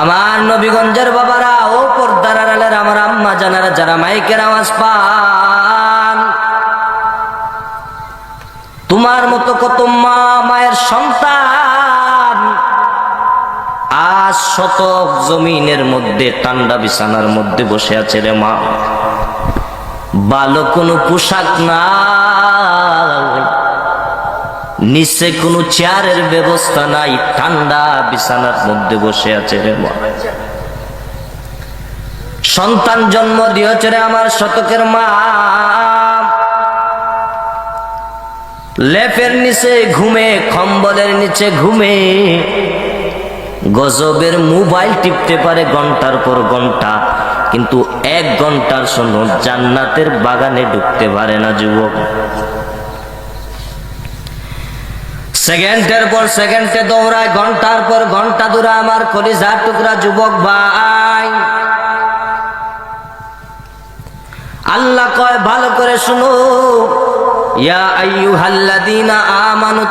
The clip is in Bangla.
আমার নবীগঞ্জের বাবারা, ও পর্দার আড়ালের আমার আম্মা জানারা, যারা মাইকের আওয়াজ পান, তোমার মতো কত মা, মায়ের সন্তান আজ শতক জমিনের মধ্যে ঠান্ডা বিছানার মধ্যে বসে আছে রে মা। ভালো কোনো পোশাক নাই, নিচে কোনো চেয়ারের ব্যবস্থা নাই, ঠান্ডা বিছানার মধ্যে বসে আছে রে মা। সন্তান জন্ম দিয়েছে রে আমার শতকের মা, লেপের নিচে ঘুমে, কম্বলের নিচে ঘুমে, গজবের মোবাইল টিপতে পারে ঘন্টার পর ঘন্টা, কিন্তু 1 ঘন্টার জন্য জান্নাতের বাগানে ঢুকতে পারে না যুবক। সেকেন্ডের পর সেকেন্ডে দৌড়ায়, ঘন্টার পর ঘন্টা দূরে আমার কলিজার টুকরা যুবক ভাই। আল্লাহ কয় ভালো করে শুনো, ইয়া আইয়ুহাল্লাযীনা আমানু